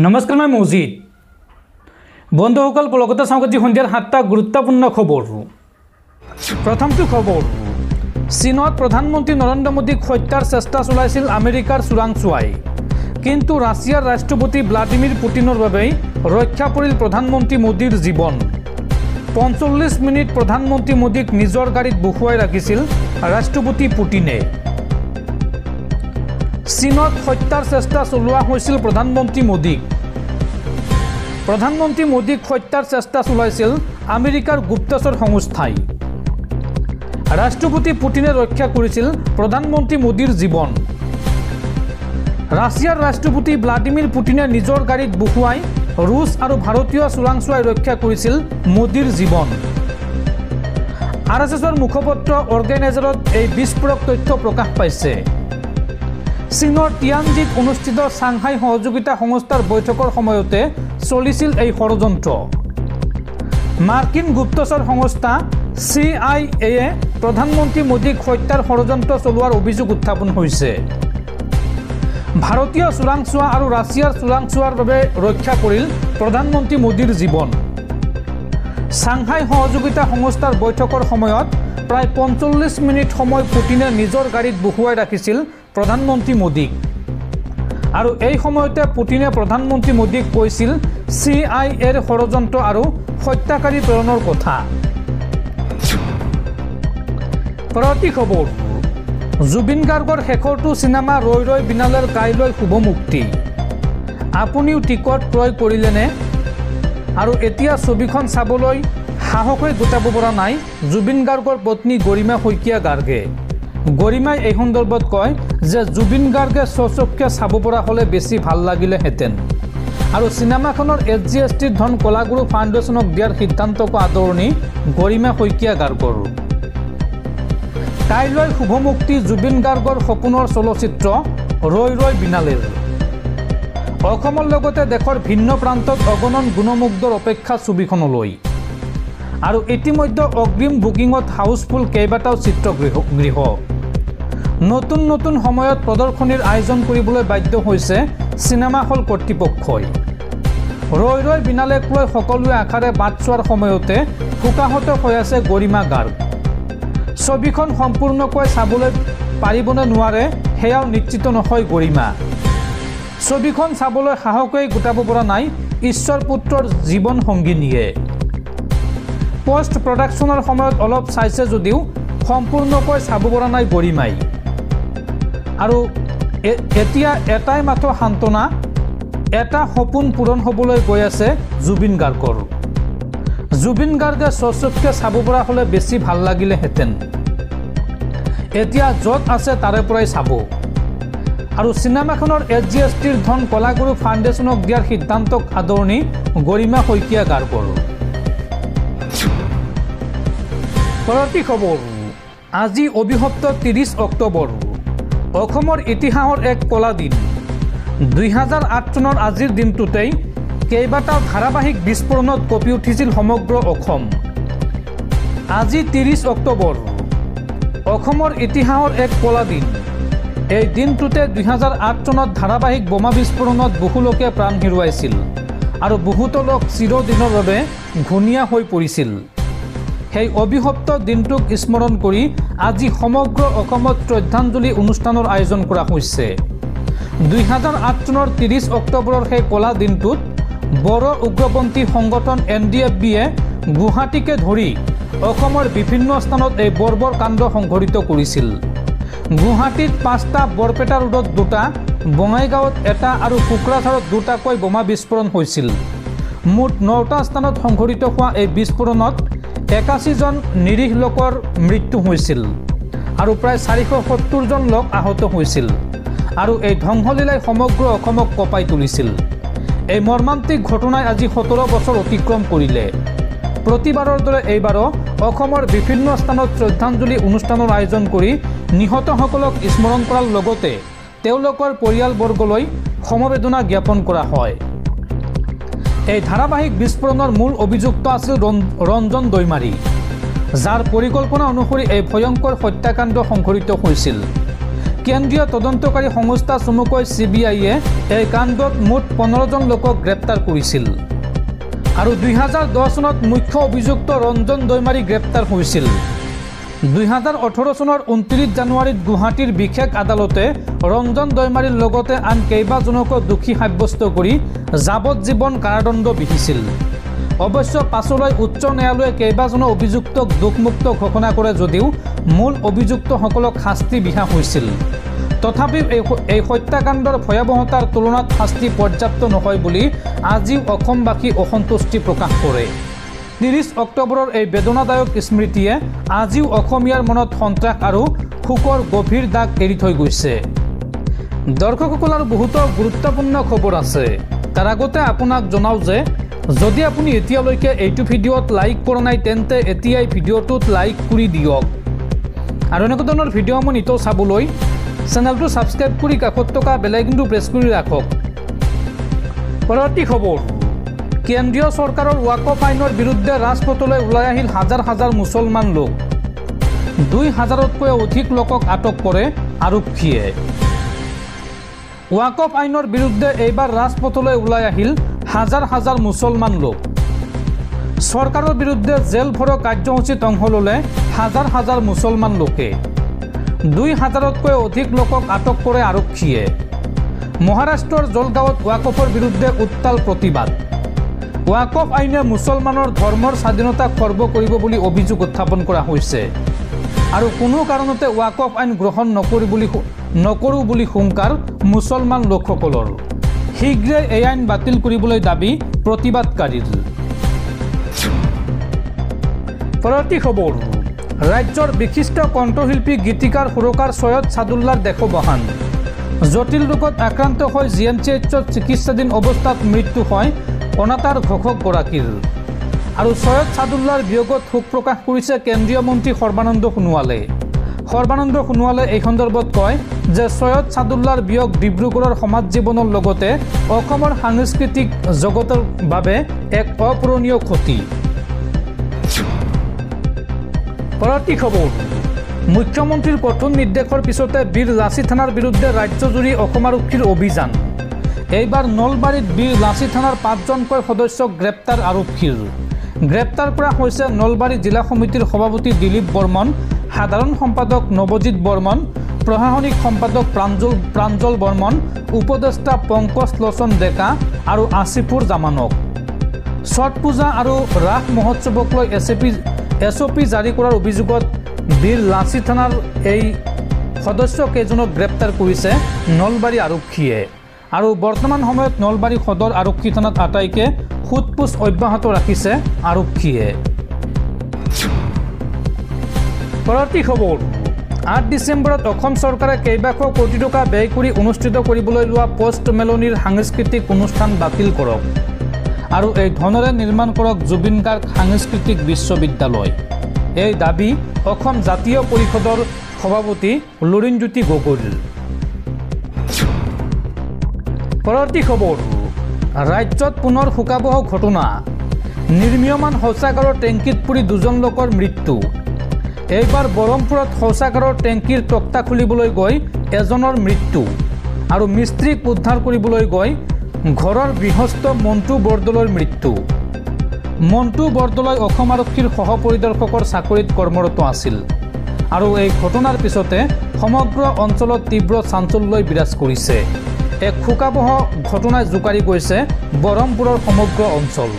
নমস্কাৰ মই মৌজিদ বন্ধুসকল কলকাতা সংবাদী সন্ধিয়াৰ 7টা গুৰুত্বপূৰ্ণ খবৰ। প্ৰথমটো খবৰ, চীনত প্ৰধানমন্ত্ৰী নৰেন্দ্ৰ মোদীক হত্যাৰ চেষ্টা চলাইছিল আমেৰিকাৰ চোৰাংচোৱাই, কিন্তু ৰাছিয়াৰ ৰাষ্ট্ৰপতি ভ্লাদিমিৰ পুটিনৰ বাবে ৰক্ষা পৰিল প্ৰধানমন্ত্ৰী মোদীৰ জীৱন। ৪৫ মিনিট প্ৰধানমন্ত্ৰী মোদীক নিজৰ গাড়ীত বহুৱাই ৰাখিছিল ৰাষ্ট্ৰপতি পুটিনে। চীনত হত্যাৰ চেষ্টা চলোৱা হৈছিল প্ৰধানমন্ত্ৰী মোদীক। প্ৰধানমন্ত্ৰী মোদীক হত্যাৰ চেষ্টা চলাইছিল আমেৰিকাৰ গুপ্তচৰ সংস্থাই। ৰাষ্ট্ৰপতি পুটিনে ৰক্ষা কৰিছিল প্ৰধানমন্ত্ৰী মোদীৰ জীৱন। ৰাছিয়াৰ ৰাষ্ট্ৰপতি ভ্লাদিমিৰ পুটিনে নিজৰ গাড়ীত বহুৱাই ৰুছ আৰু ভাৰতীয় চোৰাংচোৱাই ৰক্ষা কৰিছিল মোদীৰ জীৱন। RSSৰ মুখপাত্ৰ অৰ্গেনাইজাৰত এই বিস্ফোৰক তথ্য প্ৰকাশ পাইছে। চীনৰ তিয়ানজিত অনুষ্ঠিত চাংহাই সহযোগিতা সংস্থাৰ বৈঠকৰ সময়তে চলিছিল এই ষড়যন্ত্ৰ। মাৰ্কিন গুপ্তচৰ সংস্থা CIA প্ৰধানমন্ত্ৰী মোদীক হত্যাৰ ষড়যন্ত্ৰ চলোৱাৰ অভিযোগ উত্থাপন হৈছে। ভাৰতীয় চোৰাংচোৱা আৰু ৰাছিয়াৰ চোৰাংচোৱাৰ বাবে ৰক্ষা পৰিল প্ৰধানমন্ত্ৰী মোদীৰ জীৱন। চাংহাই সহযোগিতা সংস্থাৰ বৈঠকৰ সময়ত প্ৰায় ৪৫ মিনিট সময় পুটিনে নিজৰ গাড়ীত বহুৱাই ৰাখিছিল প্ৰধানমন্ত্ৰী মোদীক, আৰু এই সময়তে পুটিনে প্ৰধানমন্ত্ৰী মোদীক কৈছিল CIAৰ ষড়যন্ত্ৰ আৰু হত্যাকাৰী প্ৰেৰণৰ কথা। পৰৱৰ্তী খবৰ, জুবিন গাৰ্গৰ শেষৰটো চিনেমা ৰৈ ৰৈ বিনালেৰ কাইলৈ শুভ মুক্তি। আপুনিও টিকট ক্ৰয় কৰিলেনে? আৰু এতিয়া ছবিখন চাবলৈ সাহসে গোটাব পৰা নাই জুবিন গাৰ্গৰ পত্নী গৰিমা শইকীয়া গাৰ্গে। গৰিমাই এই সন্দৰ্ভত কয় যে জুবিন গাৰ্গে স্বচক্ষে চাব পৰা হ'লে বেছি ভাল লাগিলেহেঁতেন, আৰু চিনেমাখনৰ SGSTৰ ধন কলাগুৰু ফাউণ্ডেশ্যনক দিয়াৰ সিদ্ধান্তক আদৰণি গৰিমা শইকীয়া গাৰ্গৰ। কাইলৈ শুভ মুক্তি জুবিন গাৰ্গৰ সপোনৰ চলচ্চিত্ৰ ৰৈ ৰৈ বিনালেৰ। অসমৰ লগতে দেশৰ ভিন্ন প্ৰান্তত অগণন গুণমুগ্ধৰ অপেক্ষা ছবিখনলৈ, আৰু ইতিমধ্যে অগ্ৰিম বুকিঙত হাউচফুল কেইবাটাও চিত্ৰগৃহ। নতুন নতুন সময়ত প্ৰদৰ্শনীৰ আয়োজন কৰিবলৈ বাধ্য হৈছে চিনেমা হল কৰ্তৃপক্ষই। ৰৈ ৰৈ বিনালেক লৈ সকলোৱে আশাৰে বাট চোৱাৰ সময়তে শোকাহত হৈ আছে গৰিমা গাৰ্গ। ছবিখন সম্পূৰ্ণকৈ চাবলৈ পাৰিবনে নোৱাৰে সেয়াও নিশ্চিত নহয় গৰিমা। ছবিখন চাবলৈ সাহসেই গোটাব পৰা নাই ঈশ্বৰ পুত্ৰৰ জীৱন সংগিনীয়ে। পোষ্ট প্ৰডাকশ্যনৰ সময়ত অলপ চাইছে যদিও সম্পূৰ্ণকৈ চাব পৰা নাই গৰিমাই। আৰু এতিয়া এটাই মাত্ৰ সান্তনা, এটা সপোন পূৰণ হ'বলৈ গৈ আছে জুবিন গাৰ্গৰ। জুবিন গাৰ্গে স্বচক্ষে চাব পৰা হ'লে বেছি ভাল লাগিলেহেঁতেন। এতিয়া য'ত আছে তাৰে পৰাই চাব, আৰু চিনেমাখনৰ SGSTৰ ধন কলাগুৰু ফাউণ্ডেশ্যনক দিয়াৰ সিদ্ধান্তক আদৰণি গৰিমা শইকীয়া গাৰ্গৰ। পৰৱৰ্তী খবৰ, আজি অভিশপ্ত 30 অক্টোবৰ, অসমৰ ইতিহাসৰ এক কলা দিন। 2008 চনৰ আজিৰ দিনটোতেই কেইবাটাও ধাৰাবাহিক বিস্ফোৰণত কঁপি উঠিছিল সমগ্ৰ অসম। আজি 30 অক্টোবৰ, অসমৰ ইতিহাসৰ এক কলা দিন। এই দিনটোতে 2008 চনত ধাৰাবাহিক বোমা বিস্ফোৰণত বহু লোকে প্ৰাণ হেৰুৱাইছিল, আৰু বহুতো লোক চিৰদিনৰ বাবে ঘূণীয়া হৈ পৰিছিল। সেই অভিশপ্ত দিনটোক স্মৰণ কৰি আজি সমগ্ৰ অসমত শ্ৰদ্ধাঞ্জলি অনুষ্ঠানৰ আয়োজন কৰা হৈছে। 2008 চনৰ 30 অক্টোবৰৰ সেই কলা দিনটোত বড়ো উগ্ৰপন্থী সংগঠন NDFB-য়ে গুৱাহাটীকে ধৰি অসমৰ বিভিন্ন স্থানত এই বৰ্বৰ কাণ্ড সংঘটিত কৰিছিল। গুৱাহাটীত 5টা, বৰপেটা ৰোডত 2টা, বঙাইগাঁৱত 1টা আৰু কোকৰাঝাৰত 2টাকৈ বোমা বিস্ফোৰণ হৈছিল। মুঠ 9টা স্থানত সংঘটিত হোৱা এই বিস্ফোৰণত 81 জন নিৰীহ লোকৰ মৃত্যু হৈছিল, আৰু প্ৰায় 470 জন লোক আহত হৈছিল, আৰু এই ধ্বংসলীলাই সমগ্ৰ অসমক কঁপাই তুলিছিল। এই মৰ্মান্তিক ঘটনাই আজি 17 বছৰ অতিক্ৰম কৰিলে। প্ৰতিবাৰৰ দৰে এইবাৰো অসমৰ বিভিন্ন স্থানত শ্ৰদ্ধাঞ্জলি অনুষ্ঠানৰ আয়োজন কৰি নিহতসকলক স্মৰণ কৰাৰ লগতে তেওঁলোকৰ পৰিয়ালবৰ্গলৈ সমবেদনা জ্ঞাপন কৰা হয়। এই ধাৰাবাহিক বিস্ফোৰণৰ মূল অভিযুক্ত আছিল ৰঞ্জন দৈমাৰী, যাৰ পৰিকল্পনা অনুসৰি এই ভয়ংকৰ হত্যাকাণ্ড সংঘটিত হৈছিল। কেন্দ্ৰীয় তদন্তকাৰী সংস্থা চমুকৈ CBI-এ এই কাণ্ডত মুঠ 15 জন লোকক গ্ৰেপ্তাৰ কৰিছিল আৰু 2010 চনত মুখ্য অভিযুক্ত ৰঞ্জন দৈমাৰী গ্ৰেপ্তাৰ হৈছিল 2018 চনৰ 29 জানুৱাৰীত গুৱাহাটীৰ বিশেষ আদালতে ৰঞ্জন দৈমাৰীৰ লগতে আন কেইবাজনকো দোষী সাব্যস্ত কৰি যাৱজ্জীৱন কাৰাদণ্ড বিহিছিল অৱশ্য পাছলৈ উচ্চ ন্যায়ালয়ে কেইবাজনো অভিযুক্তক দোষমুক্ত ঘোষণা কৰে যদিও মূল অভিযুক্তসকলক শাস্তি বিহা হৈছিল তথাপিও এই হত্যাকাণ্ডৰ ভয়াৱহতাৰ তুলনাত শাস্তি পৰ্যাপ্ত নহয় বুলি আজিও অসমবাসী অসন্তুষ্টি প্ৰকাশ কৰে 30 অক্টোবৰৰ এই বেদনাদায়ক স্মৃতিয়ে আজিও অসমীয়াৰ মনত সন্ত্ৰাস আৰু শোকৰ গভীৰ দাগ এৰি থৈ গৈছে দৰ্শকসকলৰ বহুতো গুৰুত্বপূৰ্ণ খবৰ আছে তাৰ আগতে আপোনাক জনাও যে যদি আপুনি এতিয়ালৈকে এইটো ভিডিঅ'ত লাইক কৰা নাই তেন্তে এতিয়াই ভিডিঅ'টোত লাইক কৰি দিয়ক আৰু এনেকুৱা ধৰণৰ ভিডিঅ'সমূহ নিতৌ চাবলৈ চেনেলটো ছাবস্ক্ৰাইব কৰি কাষত থকা বেল আইকনটো প্ৰেছ কৰি ৰাখক পৰৱৰ্তী খবৰ কেন্দ্ৰীয় চৰকাৰৰ ৱাকফ আইনৰ বিৰুদ্ধে ৰাজপথলৈ ওলাই আহিল হাজাৰ হাজাৰ মুছলমান লোক 2000তকৈ অধিক লোকক আটক কৰে আৰক্ষীয়ে ৱাকফ আইনৰ বিৰুদ্ধে এইবাৰ ৰাজপথলৈ ওলাই আহিল হাজাৰ হাজাৰ মুছলমান লোক চৰকাৰৰ বিৰুদ্ধে জেল ভৰো কাৰ্যসূচীত অংশ ল'লে হাজাৰ হাজাৰ মুছলমান লোকে 2000তকৈ অধিক লোকক আটক কৰে আৰক্ষীয়ে মহাৰাষ্ট্ৰৰ জলগাঁৱত ৱাকফৰ বিৰুদ্ধে উত্তাল প্ৰতিবাদ ৱাকফ আইনে মুছলমানৰ ধৰ্মৰ স্বাধীনতা খৰ্ব কৰিব বুলি অভিযোগ উত্থাপন কৰা হৈছে আৰু কোনো কাৰণতে ৱাকফ আইন গ্ৰহণ নকৰো বুলি হুংকাৰ মুছলমান লোকসকলৰ শীঘ্ৰে এই আইন বাতিল কৰিবলৈ দাবী প্ৰতিবাদকাৰীৰ পৰৱৰ্তী খবৰ ৰাজ্যৰ বিশিষ্ট কণ্ঠশিল্পী গীতিকাৰ সুৰকাৰ সৈয়দ ছাদুল্লাৰ দেহবহান জটিল ৰোগত আক্ৰান্ত হৈ GMCHত চিকিৎসাধীন অৱস্থাত মৃত্যু হয় অনাতাঁৰ ঘোষকগৰাকীৰ আৰু সৈয়দ ছাদুল্লাৰ বিয়োগত শোক প্ৰকাশ কৰিছে কেন্দ্ৰীয় মন্ত্ৰী সৰ্বানন্দ সোণোৱালে এই সন্দৰ্ভত কয় যে সৈয়দ ছাদুল্লাৰ বিয়োগ ডিব্ৰুগড়ৰ সমাজ জীৱনৰ লগতে অসমৰ সাংস্কৃতিক জগতৰ বাবে এক অপূৰণীয় ক্ষতি পৰৱৰ্তী খবৰ মুখ্যমন্ত্ৰীৰ কঠোৰ নিৰ্দেশৰ পিছতে বীৰ লাচি থানাৰ বিৰুদ্ধে ৰাজ্যজুৰি অসম আৰক্ষীৰ অভিযান এইবাৰ নলবাৰীত বীৰ লাচি থানাৰ 5জনকৈ সদস্যক গ্ৰেপ্তাৰ আৰক্ষীৰ গ্ৰেপ্তাৰ কৰা হৈছে নলবাৰী জিলা সমিতিৰ সভাপতি দিলীপ বৰ্মন সাধাৰণ সম্পাদক নৱজিৎ বৰ্মন প্ৰশাসনিক সম্পাদক প্ৰাঞ্জল বৰ্মন উপদেষ্টা পংকজ লোচন ডেকা আৰু আসিফুৰ জামানক ছট পূজা আৰু ৰাস মহোৎসৱক লৈ SOP জাৰি কৰাৰ অভিযোগত বীৰ লাচি থানাৰ এই সদস্য কেইজনক গ্ৰেপ্তাৰ কৰিছে নলবাৰী আৰক্ষীয়ে আৰু বৰ্তমান সময়ত নলবাৰী সদৰ আৰক্ষী থানাত আটাইকে সোধপোছ অব্যাহত ৰাখিছে আৰক্ষীয়ে পৰৱৰ্তী খবৰ 8 ডিচেম্বৰত অসম চৰকাৰে কেইবাশ কোটি টকা ব্যয় কৰি অনুষ্ঠিত কৰিবলৈ লোৱা পোষ্ট মেলনীৰ সাংস্কৃতিক অনুষ্ঠান বাতিল কৰক আৰু এই ধনেৰে নিৰ্মাণ কৰক জুবিন গাৰ্গ সাংস্কৃতিক বিশ্ববিদ্যালয় এই দাবী অসম জাতীয় পৰিষদৰ সভাপতি লুৰিণজ্যোতি গগৈৰ পৰৱৰ্তী খবৰ ৰাজ্যত পুনৰ শোকাবহ ঘটনা নিৰ্মীয়মান শৌচাগাৰৰ টেংকিত পৰি 2জন লোকৰ মৃত্যু এইবাৰ বৰমপুৰত শৌচাগাৰৰ টেংকিৰ তক্তা খুলিবলৈ গৈ এজনৰ মৃত্যু আৰু মিস্ত্ৰীক উদ্ধাৰ কৰিবলৈ গৈ ঘৰৰ গৃহস্থ মন্টু বৰদলৈৰ মৃত্যু মন্টু বৰদলৈ অসম আৰক্ষীৰ সহপৰিদৰ্শকৰ চাকৰিত কৰ্মৰত আছিল আৰু এই ঘটনাৰ পিছতে সমগ্ৰ অঞ্চলত তীব্ৰ চাঞ্চল্যই বিৰাজ কৰিছে এক শোকাবহ ঘটনাই জোকাৰি গৈছে বৰমপুৰৰ সমগ্ৰ অঞ্চল